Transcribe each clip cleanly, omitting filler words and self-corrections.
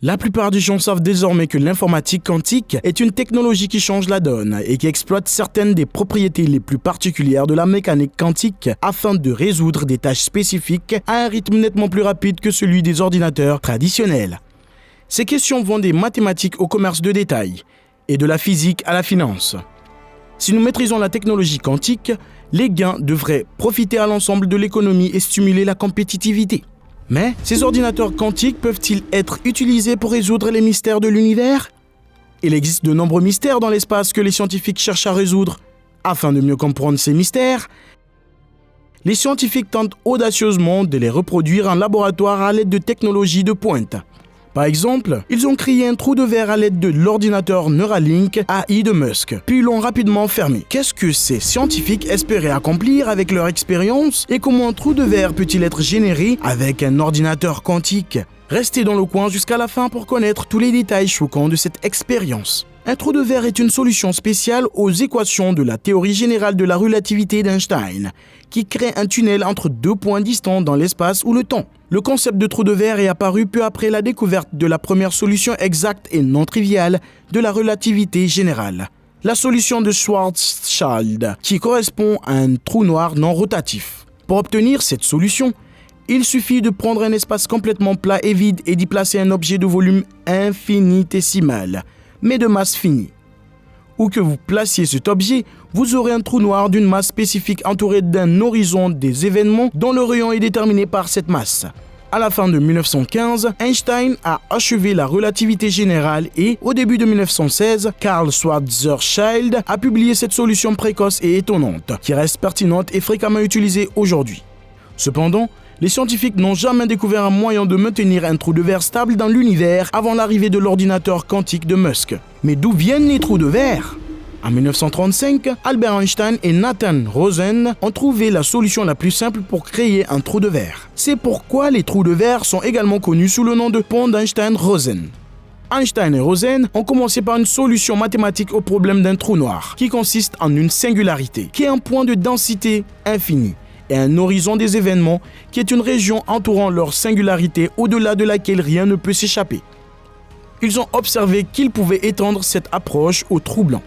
La plupart des gens savent désormais que l'informatique quantique est une technologie qui change la donne et qui exploite certaines des propriétés les plus particulières de la mécanique quantique afin de résoudre des tâches spécifiques à un rythme nettement plus rapide que celui des ordinateurs traditionnels. Ces questions vont des mathématiques au commerce de détail et de la physique à la finance. Si nous maîtrisons la technologie quantique, les gains devraient profiter à l'ensemble de l'économie et stimuler la compétitivité. Mais ces ordinateurs quantiques peuvent-ils être utilisés pour résoudre les mystères de l'univers ? Il existe de nombreux mystères dans l'espace que les scientifiques cherchent à résoudre. Afin de mieux comprendre ces mystères, les scientifiques tentent audacieusement de les reproduire en laboratoire à l'aide de technologies de pointe. Par exemple, ils ont créé un trou de verre à l'aide de l'ordinateur Neuralink AI de Musk, puis l'ont rapidement fermé. Qu'est-ce que ces scientifiques espéraient accomplir avec leur expérience et comment un trou de verre peut-il être généré avec un ordinateur quantique ? Restez dans le coin jusqu'à la fin pour connaître tous les détails choquants de cette expérience. Un trou de verre est une solution spéciale aux équations de la théorie générale de la relativité d'Einstein, qui crée un tunnel entre deux points distants dans l'espace ou le temps. Le concept de trou de verre est apparu peu après la découverte de la première solution exacte et non triviale de la relativité générale, la solution de Schwarzschild, qui correspond à un trou noir non rotatif. Pour obtenir cette solution, il suffit de prendre un espace complètement plat et vide et d'y placer un objet de volume infinitésimal, mais de masse finie. Où que vous placiez cet objet, vous aurez un trou noir d'une masse spécifique entouré d'un horizon des événements dont le rayon est déterminé par cette masse. À la fin de 1915, Einstein a achevé la relativité générale et, au début de 1916, Karl Schwarzschild a publié cette solution précoce et étonnante, qui reste pertinente et fréquemment utilisée aujourd'hui. Cependant, les scientifiques n'ont jamais découvert un moyen de maintenir un trou de verre stable dans l'univers avant l'arrivée de l'ordinateur quantique de Musk. Mais d'où viennent les trous de verre ? En 1935, Albert Einstein et Nathan Rosen ont trouvé la solution la plus simple pour créer un trou de verre. C'est pourquoi les trous de verre sont également connus sous le nom de pont d'Einstein-Rosen. Einstein et Rosen ont commencé par une solution mathématique au problème d'un trou noir, qui consiste en une singularité, qui est un point de densité infinie, et un horizon des événements qui est une région entourant leur singularité au-delà de laquelle rien ne peut s'échapper. Ils ont observé qu'ils pouvaient étendre cette approche aux trous blancs,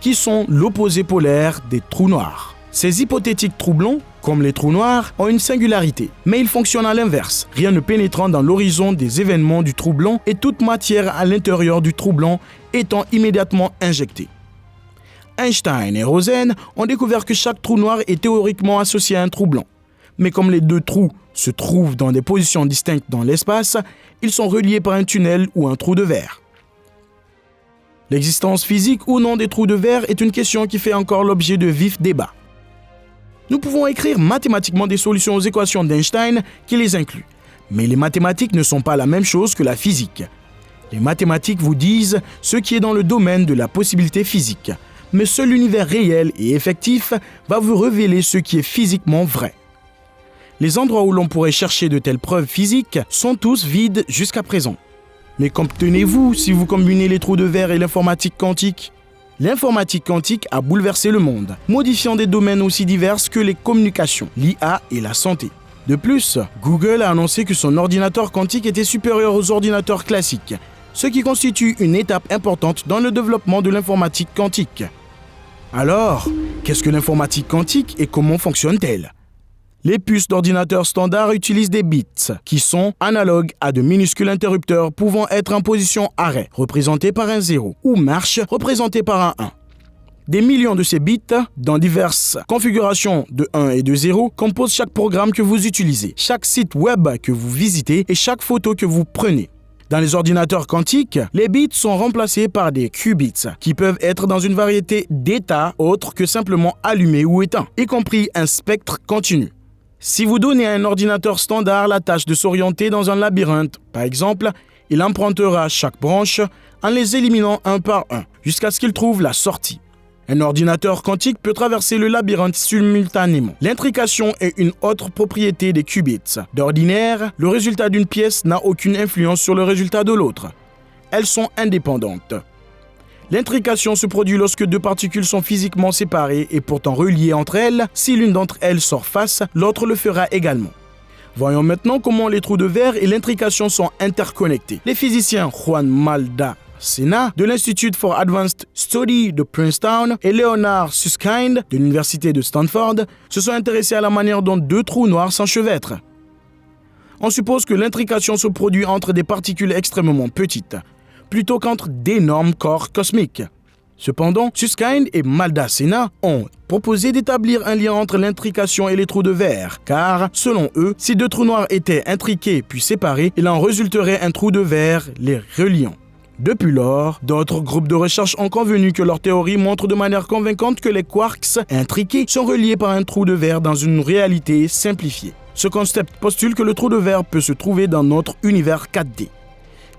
qui sont l'opposé polaire des trous noirs. Ces hypothétiques trous blancs, comme les trous noirs, ont une singularité, mais ils fonctionnent à l'inverse, rien ne pénétrant dans l'horizon des événements du trou blanc et toute matière à l'intérieur du trou blanc étant immédiatement injectée. Einstein et Rosen ont découvert que chaque trou noir est théoriquement associé à un trou blanc. Mais comme les deux trous se trouvent dans des positions distinctes dans l'espace, ils sont reliés par un tunnel ou un trou de verre. L'existence physique ou non des trous de verre est une question qui fait encore l'objet de vifs débats. Nous pouvons écrire mathématiquement des solutions aux équations d'Einstein qui les incluent. Mais les mathématiques ne sont pas la même chose que la physique. Les mathématiques vous disent ce qui est dans le domaine de la possibilité physique. Mais seul l'univers réel et effectif va vous révéler ce qui est physiquement vrai. Les endroits où l'on pourrait chercher de telles preuves physiques sont tous vides jusqu'à présent. Mais qu'obtenez-vous si vous combinez les trous de verre et l'informatique quantique ? L'informatique quantique a bouleversé le monde, modifiant des domaines aussi divers que les communications, l'IA et la santé. De plus, Google a annoncé que son ordinateur quantique était supérieur aux ordinateurs classiques, ce qui constitue une étape importante dans le développement de l'informatique quantique. Alors, qu'est-ce que l'informatique quantique et comment fonctionne-t-elle ? Les puces d'ordinateurs standards utilisent des bits, qui sont analogues à de minuscules interrupteurs pouvant être en position arrêt, représentés par un 0, ou marche, représentés par un 1. Des millions de ces bits, dans diverses configurations de 1 et de 0, composent chaque programme que vous utilisez, chaque site web que vous visitez et chaque photo que vous prenez. Dans les ordinateurs quantiques, les bits sont remplacés par des qubits, qui peuvent être dans une variété d'états autres que simplement allumés ou éteints, y compris un spectre continu. Si vous donnez à un ordinateur standard la tâche de s'orienter dans un labyrinthe, par exemple, il empruntera chaque branche en les éliminant un par un, jusqu'à ce qu'il trouve la sortie. Un ordinateur quantique peut traverser le labyrinthe simultanément. L'intrication est une autre propriété des qubits. D'ordinaire, le résultat d'une pièce n'a aucune influence sur le résultat de l'autre. Elles sont indépendantes. L'intrication se produit lorsque deux particules sont physiquement séparées et pourtant reliées entre elles. Si l'une d'entre elles sort face, l'autre le fera également. Voyons maintenant comment les trous de verre et l'intrication sont interconnectés. Les physiciens Juan Maldacena de l'Institute for Advanced Study de Princeton et Leonard Susskind de l'Université de Stanford se sont intéressés à la manière dont deux trous noirs s'enchevêtrent. On suppose que l'intrication se produit entre des particules extrêmement petites, plutôt qu'entre d'énormes corps cosmiques. Cependant, Susskind et Maldacena ont proposé d'établir un lien entre l'intrication et les trous de verre, car, selon eux, si deux trous noirs étaient intriqués puis séparés, il en résulterait un trou de verre les reliant. Depuis lors, d'autres groupes de recherche ont convenu que leur théorie montre de manière convaincante que les quarks intriqués sont reliés par un trou de verre dans une réalité simplifiée. Ce concept postule que le trou de verre peut se trouver dans notre univers 4D,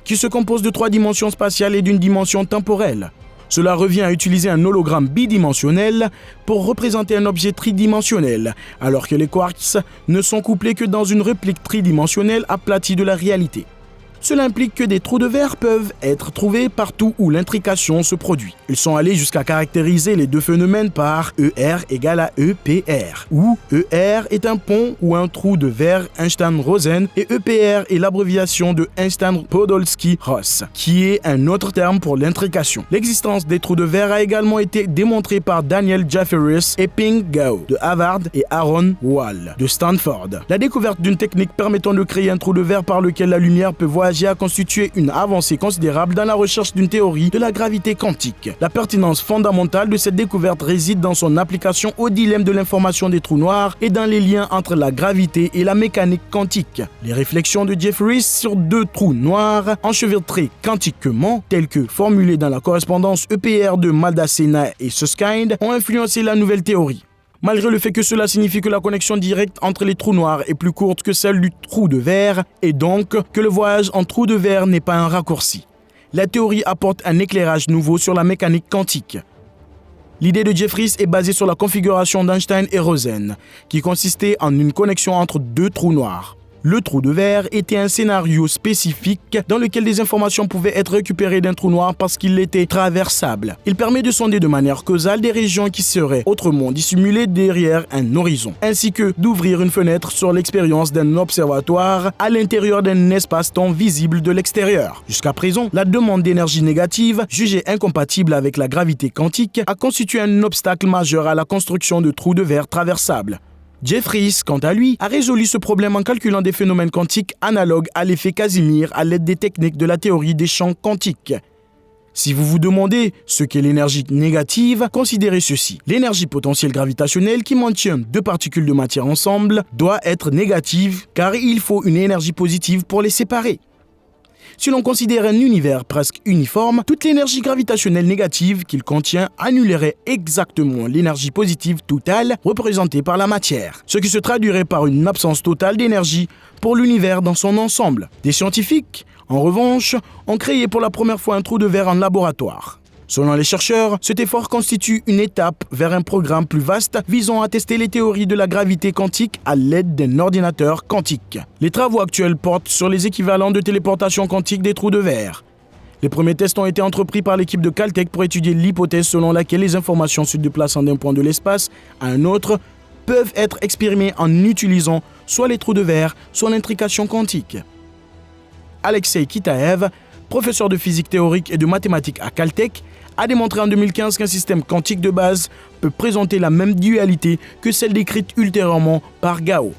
qui se compose de 3 dimensions spatiales et d'une dimension temporelle. Cela revient à utiliser un hologramme bidimensionnel pour représenter un objet tridimensionnel, alors que les quarks ne sont couplés que dans une réplique tridimensionnelle aplatie de la réalité. Cela implique que des trous de verre peuvent être trouvés partout où l'intrication se produit. Ils sont allés jusqu'à caractériser les deux phénomènes par ER égale à EPR, où ER est un pont ou un trou de verre Einstein-Rosen et EPR est l'abréviation de Einstein-Podolsky-Ross, qui est un autre terme pour l'intrication. L'existence des trous de verre a également été démontrée par Daniel Jefferies et Ping Gao de Harvard et Aaron Wall de Stanford. La découverte d'une technique permettant de créer un trou de verre par lequel la lumière peut voyager a constitué une avancée considérable dans la recherche d'une théorie de la gravité quantique. La pertinence fondamentale de cette découverte réside dans son application au dilemme de l'information des trous noirs et dans les liens entre la gravité et la mécanique quantique. Les réflexions de Jefferies sur deux trous noirs enchevêtrés quantiquement, telles que formulées dans la correspondance EPR de Maldacena et Susskind, ont influencé la nouvelle théorie. Malgré le fait que cela signifie que la connexion directe entre les trous noirs est plus courte que celle du trou de verre, et donc que le voyage en trou de verre n'est pas un raccourci. La théorie apporte un éclairage nouveau sur la mécanique quantique. L'idée de Jefferies est basée sur la configuration d'Einstein et Rosen, qui consistait en une connexion entre deux trous noirs. Le trou de verre était un scénario spécifique dans lequel des informations pouvaient être récupérées d'un trou noir parce qu'il était traversable. Il permet de sonder de manière causale des régions qui seraient autrement dissimulées derrière un horizon, ainsi que d'ouvrir une fenêtre sur l'expérience d'un observatoire à l'intérieur d'un espace-temps visible de l'extérieur. Jusqu'à présent, la demande d'énergie négative, jugée incompatible avec la gravité quantique, a constitué un obstacle majeur à la construction de trous de verre traversables. Jefferies, quant à lui, a résolu ce problème en calculant des phénomènes quantiques analogues à l'effet Casimir à l'aide des techniques de la théorie des champs quantiques. Si vous vous demandez ce qu'est l'énergie négative, considérez ceci. L'énergie potentielle gravitationnelle qui maintient deux particules de matière ensemble doit être négative car il faut une énergie positive pour les séparer. Si l'on considère un univers presque uniforme, toute l'énergie gravitationnelle négative qu'il contient annulerait exactement l'énergie positive totale représentée par la matière, ce qui se traduirait par une absence totale d'énergie pour l'univers dans son ensemble. Des scientifiques, en revanche, ont créé pour la première fois un trou de verre en laboratoire. Selon les chercheurs, cet effort constitue une étape vers un programme plus vaste visant à tester les théories de la gravité quantique à l'aide d'un ordinateur quantique. Les travaux actuels portent sur les équivalents de téléportation quantique des trous de verre. Les premiers tests ont été entrepris par l'équipe de Caltech pour étudier l'hypothèse selon laquelle les informations se déplaçant d'un point de l'espace à un autre peuvent être exprimées en utilisant soit les trous de verre, soit l'intrication quantique. Alexei Kitaev, professeur de physique théorique et de mathématiques à Caltech, a démontré en 2015 qu'un système quantique de base peut présenter la même dualité que celle décrite ultérieurement par Gao,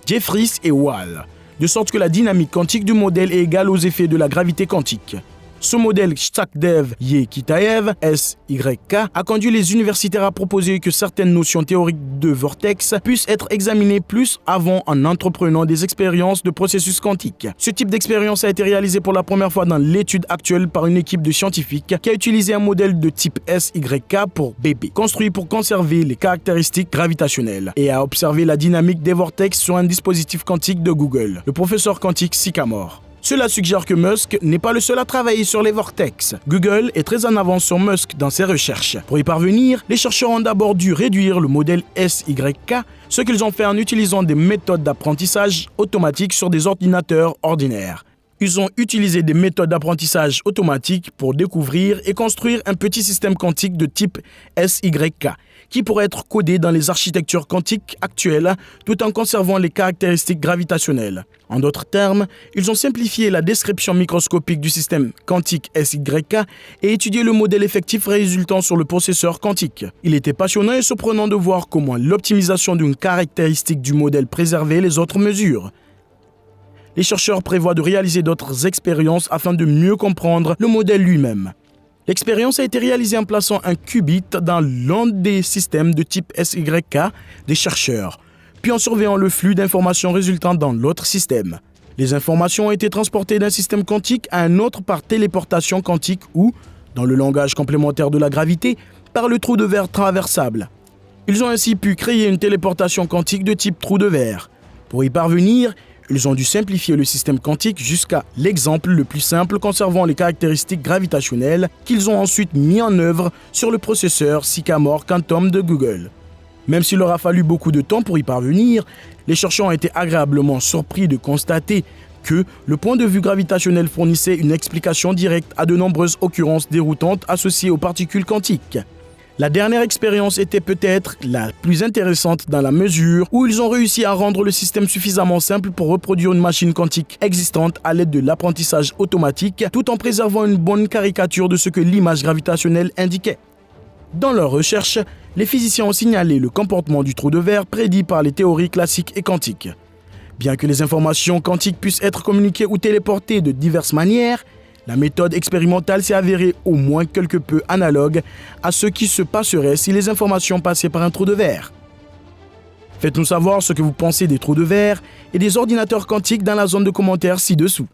Jefferies et Wall, de sorte que la dynamique quantique du modèle est égale aux effets de la gravité quantique. Ce modèle Shakdev-Ye-Kitaev, SYK, a conduit les universitaires à proposer que certaines notions théoriques de vortex puissent être examinées plus avant en entreprenant des expériences de processus quantiques. Ce type d'expérience a été réalisé pour la première fois dans l'étude actuelle par une équipe de scientifiques qui a utilisé un modèle de type SYK pour bébé, construit pour conserver les caractéristiques gravitationnelles, et a observé la dynamique des vortex sur un dispositif quantique de Google, le professeur quantique Sycamore. Cela suggère que Musk n'est pas le seul à travailler sur les vortex. Google est très en avance sur Musk dans ses recherches. Pour y parvenir, les chercheurs ont d'abord dû réduire le modèle SYK, ce qu'ils ont fait en utilisant des méthodes d'apprentissage automatique sur des ordinateurs ordinaires. Ils ont utilisé des méthodes d'apprentissage automatique pour découvrir et construire un petit système quantique de type SYK, qui pourrait être codé dans les architectures quantiques actuelles tout en conservant les caractéristiques gravitationnelles. En d'autres termes, ils ont simplifié la description microscopique du système quantique SYK et étudié le modèle effectif résultant sur le processeur quantique. Il était passionnant et surprenant de voir comment l'optimisation d'une caractéristique du modèle préservait les autres mesures. Les chercheurs prévoient de réaliser d'autres expériences afin de mieux comprendre le modèle lui-même. L'expérience a été réalisée en plaçant un qubit dans l'un des systèmes de type SYK des chercheurs, puis en surveillant le flux d'informations résultant dans l'autre système. Les informations ont été transportées d'un système quantique à un autre par téléportation quantique ou, dans le langage complémentaire de la gravité, par le trou de verre traversable. Ils ont ainsi pu créer une téléportation quantique de type trou de verre. Pour y parvenir, ils ont dû simplifier le système quantique jusqu'à l'exemple le plus simple conservant les caractéristiques gravitationnelles qu'ils ont ensuite mis en œuvre sur le processeur Sycamore Quantum de Google. Même s'il leur a fallu beaucoup de temps pour y parvenir, les chercheurs ont été agréablement surpris de constater que le point de vue gravitationnel fournissait une explication directe à de nombreuses occurrences déroutantes associées aux particules quantiques. La dernière expérience était peut-être la plus intéressante dans la mesure où ils ont réussi à rendre le système suffisamment simple pour reproduire une machine quantique existante à l'aide de l'apprentissage automatique tout en préservant une bonne caricature de ce que l'image gravitationnelle indiquait. Dans leurs recherches, les physiciens ont signalé le comportement du trou de verre prédit par les théories classiques et quantiques. Bien que les informations quantiques puissent être communiquées ou téléportées de diverses manières, la méthode expérimentale s'est avérée au moins quelque peu analogue à ce qui se passerait si les informations passaient par un trou de verre. Faites-nous savoir ce que vous pensez des trous de verre et des ordinateurs quantiques dans la zone de commentaires ci-dessous.